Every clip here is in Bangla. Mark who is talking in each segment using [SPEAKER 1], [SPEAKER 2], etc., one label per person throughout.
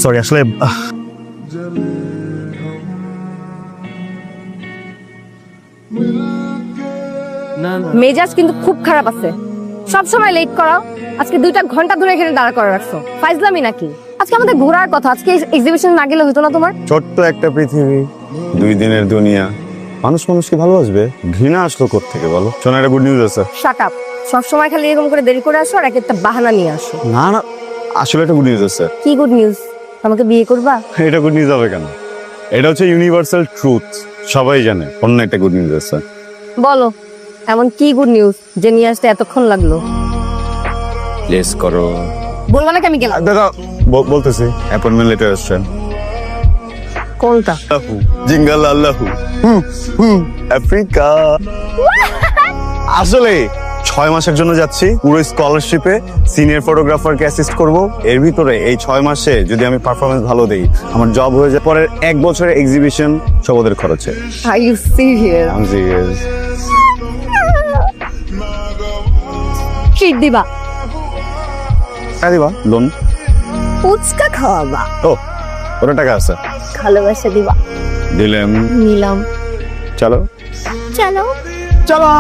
[SPEAKER 1] সরি আসলে
[SPEAKER 2] মেজাজ কিন্তু খুব খারাপ আছে, সব সময় লেট করাও। আজকে 2টা ঘন্টা ধরে এখানে দাঁড়া করে রাখছো, ফাইজলামি নাকি? আজকে আমাদের ঘোরার কথা, আজকে এক্সিবিশন না গেলে হতো না তোমার?
[SPEAKER 3] ছোট্ট একটা পৃথিবী, 2 দিনের দুনিয়া, মানুষ মানুষকে ভালোবাসবে, ঘৃণা আসলো কোত্থেকে বলো? শোনা, একটা গুড নিউজ আছে।
[SPEAKER 2] শাট আপ, সব সময় খালি এরকম করে দেরি করে আসো আর একটা বাহানা নিয়ে আসো।
[SPEAKER 3] না না, আসলে একটা গুড নিউজ আছে।
[SPEAKER 2] কি গুড নিউজ? আমাকে বিয়ে করবা?
[SPEAKER 3] এটা গুড নিউজ হবে কেন? এটা হচ্ছে ইউনিভার্সাল ট্রুথ, সবাই জানে। অন্য একটা গুড নিউজ আছে।
[SPEAKER 2] বলো, এমন কি গুড নিউজ যে নিয়ে আসতে এতক্ষণ লাগলো?
[SPEAKER 3] প্লেস করো।
[SPEAKER 2] বলবা নাকি আমি গেলাম?
[SPEAKER 3] দাদা বলতেছি, অ্যাপয়েন্টমেন্ট লেটার আসছে।
[SPEAKER 2] কোনটা?
[SPEAKER 3] জিঙ্গাল আল্লাহু আফ্রিকা। আসলে 6 মাসের জন্য যাচ্ছি, পুরো স্কলারশিপে সিনিয়র ফটোগ্রাফারকে অ্যাসিস্ট করব। এর ভিতরে এই 6 মাসে যদি আমি পারফরমেন্স ভালো দেই, আমার জব হয়ে যায়। পরের 1 বছরের এক্সিবিশন সব ওদের খরচে।
[SPEAKER 2] Are you serious?
[SPEAKER 3] আমি সিরিয়াস।
[SPEAKER 2] ট্রিট দিবা?
[SPEAKER 3] দিবা লোন?
[SPEAKER 2] ফুচকা খাওয়াবা?
[SPEAKER 3] ও, ওটা টাকা আছে।
[SPEAKER 2] ভালোবাসা দিবা?
[SPEAKER 3] দিলাম।
[SPEAKER 2] নিলাম।
[SPEAKER 3] চলো
[SPEAKER 2] চলো
[SPEAKER 3] চলো।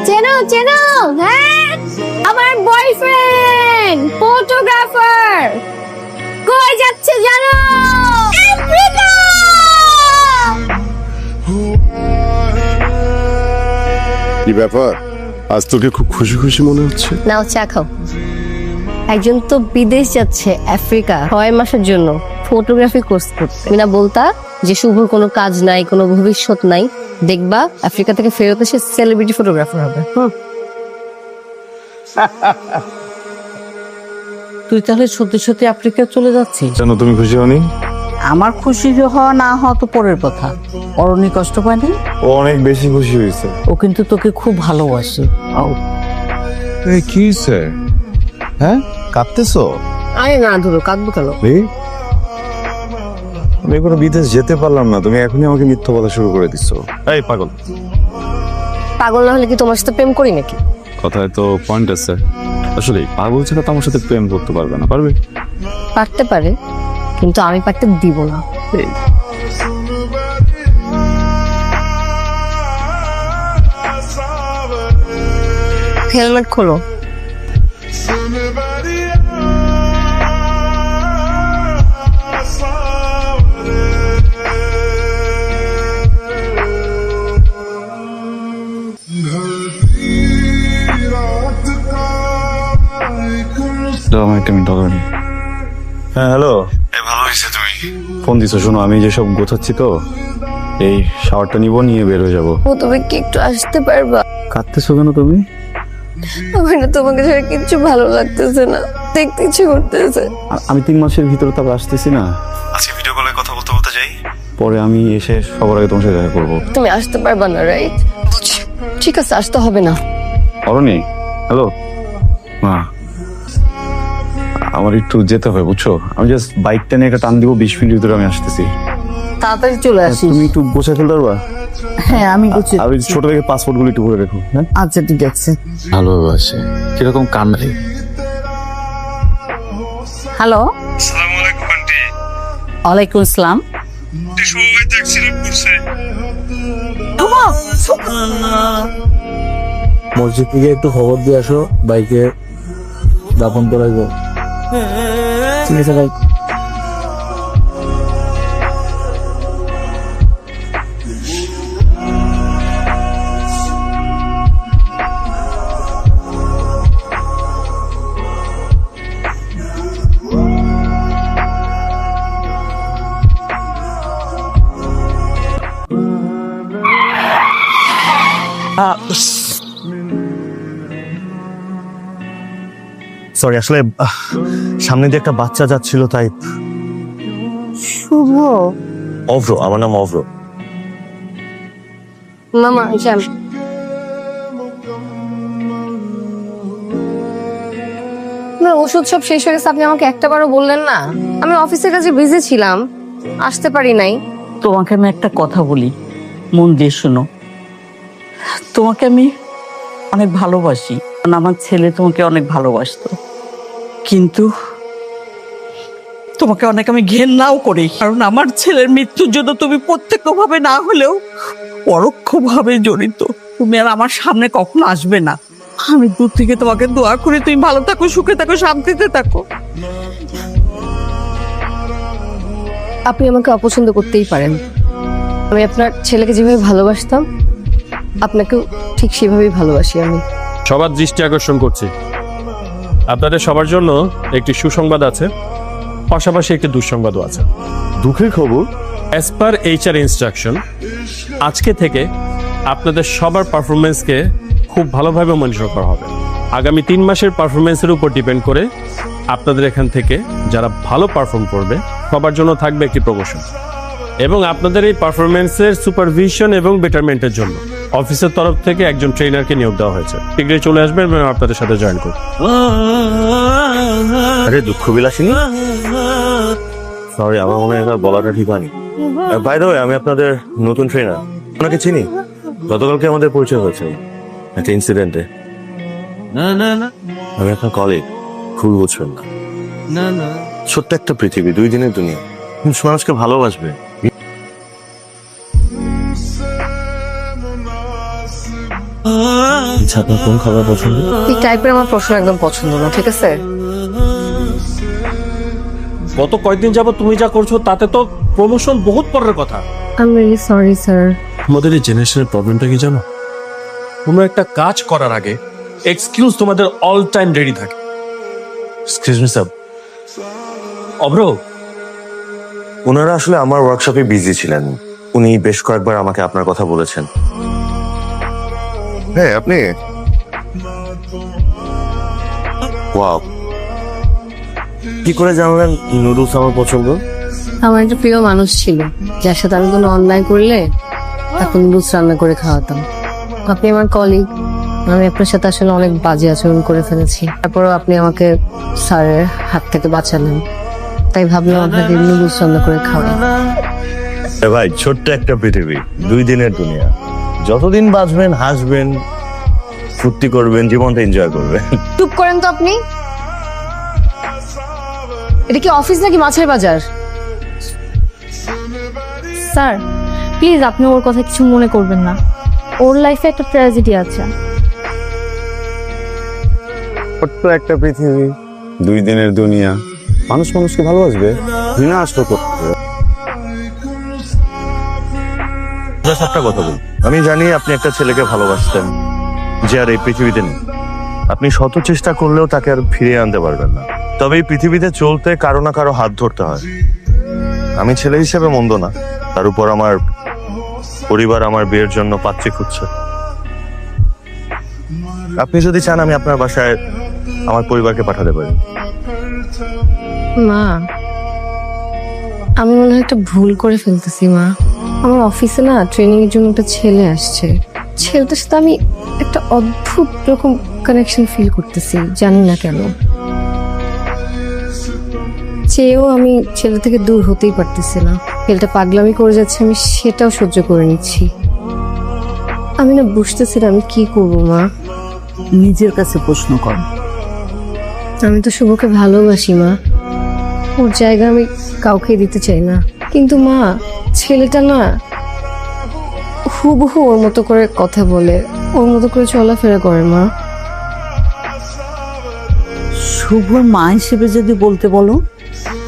[SPEAKER 2] চেনো চেনো? হ্যাঁ, আমার বয়ফ্রেন্ড ফটোগ্রাফার। কই যাচ্ছে জানো? আফ্রিকা।
[SPEAKER 4] কি ব্যাপার, আজ তোকে খুব খুশি খুশি মনে হচ্ছে?
[SPEAKER 2] নাও চা খাও। একজন তো বিদেশ যাচ্ছে আফ্রিকা 6 মাসের জন্য ফটোগ্রাফি কোর্স করতে। তুমি না বলতা যে শুভর কোনো কাজ নাই, কোনো ভবিষ্যৎ নাই, দেখবা আফ্রিকা থেকে ফেরত এসে সেলিব্রিটি ফটোগ্রাফার হবে।
[SPEAKER 5] তুই তাহলে সত্যি সত্যি আফ্রিকা চলে যাচ্ছিস?
[SPEAKER 3] জানো তুমি খুশি হওনি?
[SPEAKER 5] আমার খুশি হওয়া না হওয়া তো পরের কথা। অরণি কষ্ট পায়নি?
[SPEAKER 3] ও অনেক বেশি খুশি হয়েছে।
[SPEAKER 5] ও কিন্তু তোকে খুব ভালোবাসে।
[SPEAKER 3] কি হয়েছে? হ্যাঁ, কাঁদতেছো?
[SPEAKER 2] আরে না ধরো, কাঁদবো কেন?
[SPEAKER 3] আমি কোনো বিদেশ যেতে পারলাম না, তুমি এখনই আমাকে মিথ্যা বলা শুরু করে দিচ্ছো। এই পাগল!
[SPEAKER 2] পাগল না হলে কি তোমার সাথে প্রেম করি নাকি?
[SPEAKER 3] কথায় তো পয়েন্ট আছে। আসলে পাগল ছাড়া তো আমার সাথে প্রেম করতে পারবে না। পারবে?
[SPEAKER 2] পারতে পারে, কিন্তু আমি পারতে দিব না। হেলমেট খোলো।
[SPEAKER 3] হ্যাঁ হ্যালো। ভালো হয়েছে তুমি ফোন দিছো। শোনো, আমি যেসব গোছাচ্ছি তো, এই শাওয়ারটা নিবো, নিয়ে বের হয়ে যাবো।
[SPEAKER 2] ও, তুমি কি একটু আসতে পারবা?
[SPEAKER 3] কাঁদতেছো কেন তুমি?
[SPEAKER 2] আমার না তোমাকে ছাড়া কিচ্ছু ভালো লাগতেছে না, দেখতে ইচ্ছে করতেছে।
[SPEAKER 3] আমি 3 মাসের ভিতরে তারপর আসতেছি না। আজকে ভিডিও কলে কথা বলতে বলতে যাই, পরে আমি এসে সবার আগে তোমার সাথে দেখা করবো।
[SPEAKER 2] তুমি আসতে পারবা না, রাইট? ঠিক আছে, আসতে হবে না।
[SPEAKER 3] অরণি, হ্যালো মা, আমার একটু যেতে হবে বুঝছো। আমি জাস্ট বাইকটা নিয়ে একটা টান দিব, 20 মিনিটের ভিতরে আমি আসতেছি।
[SPEAKER 5] তাড়াতাড়ি চলে আসিস।
[SPEAKER 3] তুমি একটু গোছা ফেলতে পারবা?
[SPEAKER 5] হ্যাঁ, আমি গুছিয়ে
[SPEAKER 3] আমি ছোট থেকে পাসপোর্ট গুলো একটু করে রেখো। হ্যাঁ,
[SPEAKER 5] আচ্ছা ঠিক আছে।
[SPEAKER 3] ভালোবাসে কিরকম কান্নারে।
[SPEAKER 5] হ্যালো।
[SPEAKER 6] আসসালামু আলাইকুম আন্টি।
[SPEAKER 5] ওয়ালাইকুম আসসালাম।
[SPEAKER 6] শুভ ভাই অ্যাক্সিডেন্ট করছে।
[SPEAKER 7] মসজিদ থেকে একটু খবর দিয়ে আসো, বাইকে দাপন করাইব। ঠিক আছে ভাই।
[SPEAKER 1] সরি আসলে সামনে দিয়ে একটা বাচ্চা যাচ্ছিল তাই।
[SPEAKER 2] শুভ?
[SPEAKER 1] অভ্র, আমার নাম অভ্র।
[SPEAKER 2] মামা শ্যাম। আপনার ওষুধ সব শেষ হয়ে গেছে, আপনি আমাকে একটাবারও বললেন না? আমি অফিসের কাছে বিজি ছিলাম, আসতে পারি নাই।
[SPEAKER 5] তোমাকে আমি একটা কথা বলি, মন দিয়ে শোনো। তোমাকে আমি অনেক ভালোবাসি, কারণ আমার ছেলে তোমাকে অনেক ভালোবাসতো, কিন্তু তোমাকে অনেক আমি ঘেন্নাও করি, কারণ আমার ছেলের মৃত্যুর জন্য তুমি প্রত্যক্ষভাবে না হলেও পরোক্ষভাবে জড়িত। তুমি আর আমার সামনে কখনো আসবে না। আমি দূর থেকে তোমাকে দোয়া করি তুমি ভালো থাকো, সুখে থাকো, শান্তিতে থাকো।
[SPEAKER 2] আপনি আমাকে অপছন্দ করতেই পারেন, আমি আপনার ছেলেকে যেভাবে ভালোবাসতাম আপনাকেও ঠিক সেভাবেই ভালোবাসি আমি।
[SPEAKER 8] সবার দৃষ্টি আকর্ষণ করছি, আপনাদের সবার জন্য একটি সুসংবাদ আছে, পাশাপাশি একটি দুঃসংবাদও আছে।
[SPEAKER 1] দুঃখের খবর?
[SPEAKER 8] অ্যাজ পার HR ইনস্ট্রাকশন, আজকে থেকে আপনাদের সবার পারফরমেন্সকে খুব ভালোভাবে মনিটর করা হবে। আগামী 3 মাসের পারফরমেন্সের উপর ডিপেন্ড করে আপনাদের এখান থেকে যারা ভালো পারফর্ম করবে সবার জন্য থাকবে একটি প্রমোশন, এবং আপনাদের এই পারফরমেন্সের সুপারভিশন এবং বেটারমেন্টের জন্য অফিসের তরফ থেকে একজন ট্রেনারকে নিয়োগ দেওয়া হয়েছে। শীঘ্রই চলে আসবেন এবং আপনাদের সাথে জয়েন করবেন।
[SPEAKER 1] আরে দুঃখ বিলাসিনী, সরি আমার মনে হয় এটা বলাটা ঠিক হয়নি। বাই দ্য ওয়ে, আমি আপনাদের নতুন ট্রেনার, আপনাকে চিনি, গতকালকে আমাদের পরিচয় হয়েছে একটা ইনসিডেন্টে। আমি আপনার কলিগ, খুবই বুঝবেন না। ছোট্ট একটা পৃথিবী, 2 দিনের দুনিয়া, মানুষকে ভালোবাসবে। আচ্ছা, আপনার কোন খাবার পছন্দ?
[SPEAKER 2] এই টাইপের আমার প্রশ্ন একদম পছন্দ না, ঠিক আছে?
[SPEAKER 8] গত কয়েকদিন যাবত তুমি যা করছো তাতে তো প্রমোশন বহুত পরের কথা।
[SPEAKER 2] I am really sorry sir.
[SPEAKER 8] আমাদের এই জেনারেশনের প্রবলেমটা কি জানো? কোনো একটা কাজ করার আগে এক্সকিউজ তোমাদের অল টাইম রেডি থাকে।
[SPEAKER 1] এক্সকিউজ মি স্যার,
[SPEAKER 8] অভ্র,
[SPEAKER 1] ওনারা আসলে আমার ওয়ার্কশপে বিজি ছিলেন, উনি বেশ কয়েকবার আমাকে আপনার কথা বলেছেন।
[SPEAKER 4] হ্যাঁ, আপনি
[SPEAKER 1] ওয়াও, কি করে জানলেন নুডলস আমার পছন্দ?
[SPEAKER 2] আমার একটা প্রিয় মানুষ ছিল যার সাথে আমি কোনো অন্যায় করলে এখন নুডলস রান্না করে খাওয়াতাম। আপনি আমার কলিগ, আমি আপনার সাথে আসলে অনেক বাজে আচরণ করে ফেলেছি, তারপরেও আপনি আমাকে স্যারের হাত থেকে বাঁচালেন, তাই ভাবলাম আপনাকে নুডলস রান্না করে খাওয়াই।
[SPEAKER 1] ভাই, ছোট্ট একটা পৃথিবী, 2 দিনের দুনিয়া, যতদিন বাঁচবেন হাসবেন, ফুর্তি করবেন, জীবনটা এনজয় করবেন।
[SPEAKER 2] চুপ করেন তো আপনি, এটা কি অফিস নাকি মাছের বাজার?
[SPEAKER 9] স্যার প্লিজ আপনি ওর কথা কিছু মনে করবেন না, ওর লাইফে একটা ট্র্যাজেডি আছে।
[SPEAKER 3] ছোট্ট একটা পৃথিবী, 2 দিনের দুনিয়া, মানুষ মানুষকে ভালোবাসবে, ঘৃণা আসলো তো।
[SPEAKER 1] একটা কথা বলি, আমি জানি আপনি একটা ছেলেকে ভালোবাসতেন যে আর এই পৃথিবীতে নেই। আপনি শত চেষ্টা করলেও তাকে আর ফিরিয়ে আনতে পারবেন না, তবে এই পৃথিবীতে চলতে কারো না কারো হাত ধরতে হয়। আমি ছেলে হিসেবে মন্দ না, তার উপর আমার পরিবার আমার বিয়ের জন্য পাত্রী খুঁজছে। আপনি যদি চান আমি আপনার বাসায় আমার পরিবারকে পাঠাতে পারি।
[SPEAKER 2] মা, আমি মনে হয় একটা ভুল করে ফেলতেছি মা। আমার অফিসে না ট্রেনিং এর জন্য একটা ছেলে আসছে, ছেলেটার সাথে আমি একটা অদ্ভুত রকম কানেকশন ফিল করতেছি, জানি না কেন। চেয়েও আমি ছেলে থেকে দূর হতেই পারতেছি না। ছেলেটা পাগলামি করে যাচ্ছে, আমি সেটাও সহ্য করে নিচ্ছি। আমি না বুঝতেছি না আমি কি করবো মা।
[SPEAKER 5] নিজের কাছে প্রশ্ন কর।
[SPEAKER 2] আমি তো শুভকে ভালোবাসি মা, ওর জায়গা আমি কাউকে দিতে চাই না, কিন্তু মা ছেলেটা না হুবহু ওর মতো করে কথা বলে, ওর মতো করে চলাফেরা করে মা।
[SPEAKER 5] শুভর মা হিসেবে যদি বলতে বলো,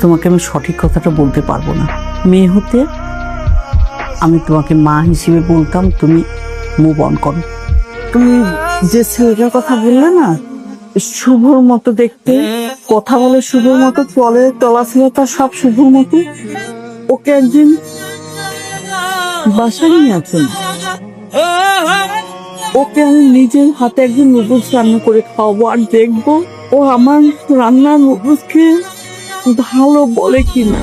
[SPEAKER 5] তোমাকে আমি সঠিক কথাটা বলতে পারবো না। মেয়ে হতে আমি তোমাকে মা হিসেবে বলতাম তুমি মুভ অন করো। তুমি যে ছেলেটার কথা বললে না, শুভর মতো দেখতে, কথা বলে শুভর মতো, চলে চলাফেরা সব শুভর মতো, ওকে একদিন বাসায় নিয়ে আসেন, ওকে আমি নিজের হাতে একদিন নুডলস রান্না করে খাওয়াবো, আর দেখবো ও আমার রান্নার নুডলস খেয়ে ভালো বলে কিনা।